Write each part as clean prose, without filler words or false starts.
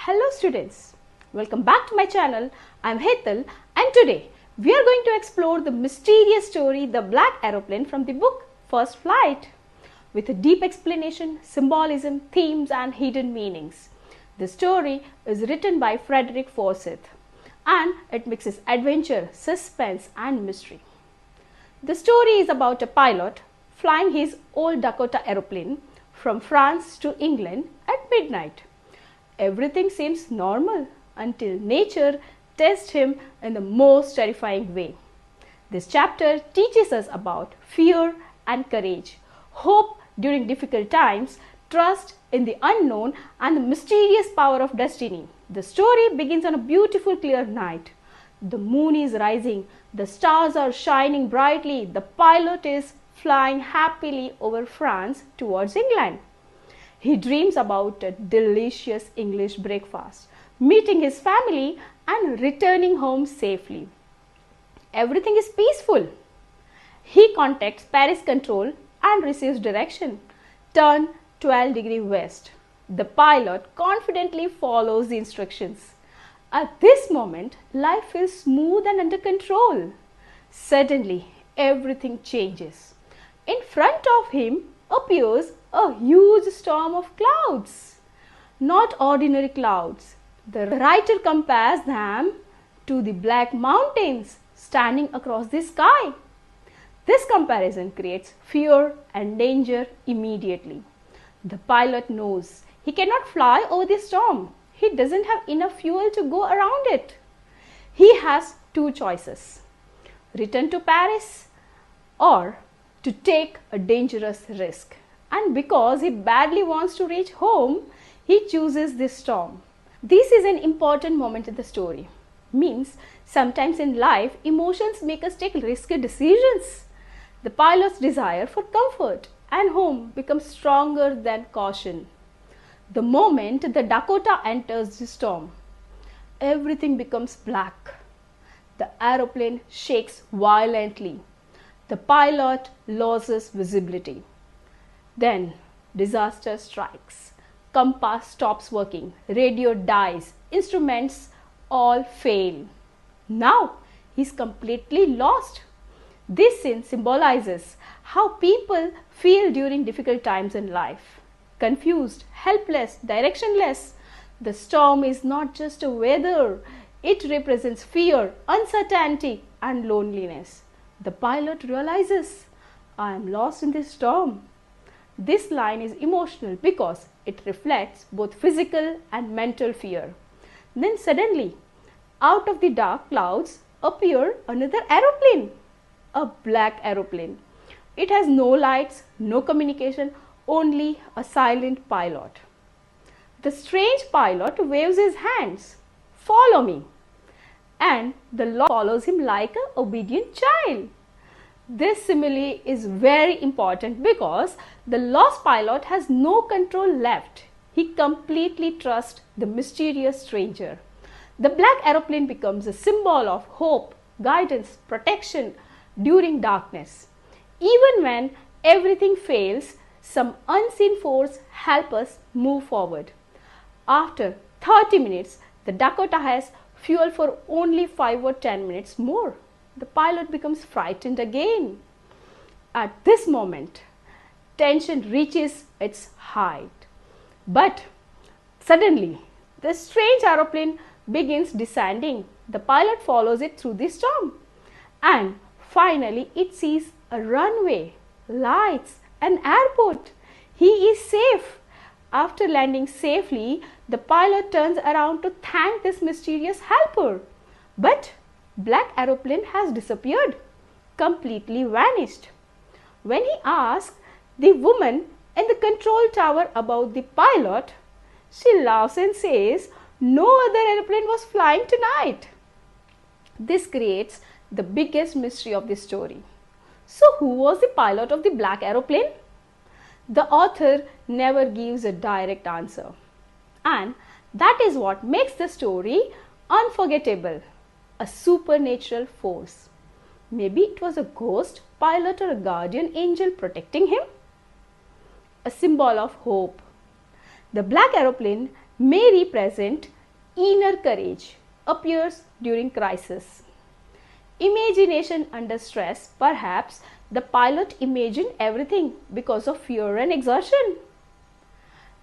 Hello students, welcome back to my channel. I'm Hetal and today we are going to explore the mysterious story The Black Aeroplane from the book First Flight with a deep explanation, symbolism, themes and hidden meanings. The story is written by Frederick Forsyth and it mixes adventure, suspense and mystery. The story is about a pilot flying his old Dakota aeroplane from France to England at midnight. Everything seems normal until nature tests him in the most terrifying way. This chapter teaches us about fear and courage, hope during difficult times, trust in the unknown, and the mysterious power of destiny. The story begins on a beautiful clear night. The moon is rising, the stars are shining brightly, the pilot is flying happily over France towards England. He dreams about a delicious English breakfast, meeting his family and returning home safely. Everything is peaceful. He contacts Paris control and receives direction. Turn 12 degrees west. The pilot confidently follows the instructions. At this moment, life feels smooth and under control. Suddenly, everything changes. In front of him appears a huge storm of clouds. Not ordinary clouds. The writer compares them to the black mountains standing across the sky. This comparison creates fear and danger immediately. The pilot knows he cannot fly over the storm. He doesn't have enough fuel to go around it. He has two choices: return to Paris or to take a dangerous risk. And because he badly wants to reach home, he chooses this storm. This is an important moment in the story. Means sometimes in life, emotions make us take risky decisions. The pilot's desire for comfort and home becomes stronger than caution. The moment the Dakota enters the storm, everything becomes black. The aeroplane shakes violently. The pilot loses visibility. Then disaster strikes. Compass stops working. Radio dies. Instruments all fail. Now he's completely lost. This scene symbolizes how people feel during difficult times in life. Confused, helpless, directionless. The storm is not just a weather. It represents fear, uncertainty and loneliness. The pilot realizes, I am lost in this storm. This line is emotional because it reflects both physical and mental fear. Then suddenly, out of the dark clouds appear another aeroplane, a black aeroplane. It has no lights, no communication, only a silent pilot. The strange pilot waves his hands, follow me. And the Lord follows him like an obedient child. This simile is very important because the lost pilot has no control left. He completely trusts the mysterious stranger. The black aeroplane becomes a symbol of hope, guidance, protection during darkness. Even when everything fails, some unseen force helps us move forward. After 30 minutes, the Dakota has fuel for only 5 or 10 minutes more. The pilot becomes frightened again. At this moment, tension reaches its height. But suddenly, the strange aeroplane begins descending. The pilot follows it through the storm. And finally, it sees a runway, lights, an airport. He is safe. After landing safely, the pilot turns around to thank this mysterious helper. But black aeroplane has disappeared, completely vanished. When he asks the woman in the control tower about the pilot, she laughs and says, no other aeroplane was flying tonight. This creates the biggest mystery of the story. So who was the pilot of the black aeroplane? The author never gives a direct answer. And that is what makes the story unforgettable. A supernatural force. Maybe it was a ghost, pilot or a guardian angel protecting him. A symbol of hope. The black aeroplane may represent inner courage appears during crisis. Imagination under stress, perhaps the pilot imagined everything because of fear and exertion.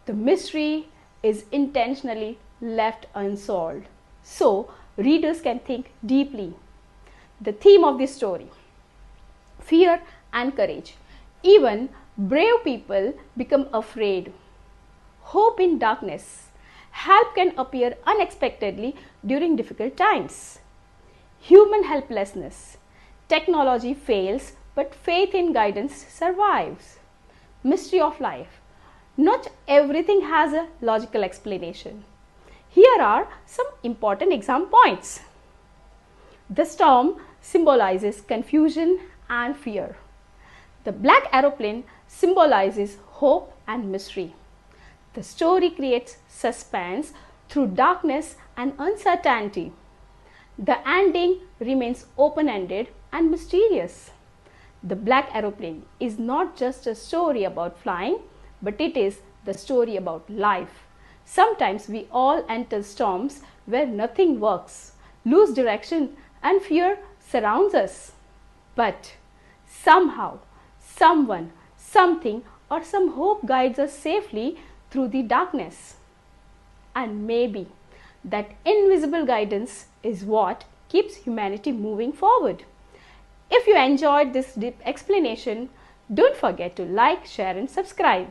The mystery is intentionally left unsolved so readers can think deeply. The theme of this story: fear and courage. Even brave people become afraid. Hope in darkness. Help can appear unexpectedly during difficult times. Human helplessness. Technology fails, but faith in guidance survives. Mystery of life. Not everything has a logical explanation. Here are some important exam points. The storm symbolizes confusion and fear. The black aeroplane symbolizes hope and mystery. The story creates suspense through darkness and uncertainty. The ending remains open-ended and mysterious. The black aeroplane is not just a story about flying, but it is the story about life. Sometimes we all enter storms where nothing works, lose direction, and fear surrounds us. But somehow, someone, something, or some hope guides us safely through the darkness. And maybe that invisible guidance is what keeps humanity moving forward. If you enjoyed this deep explanation, don't forget to like, share, and subscribe.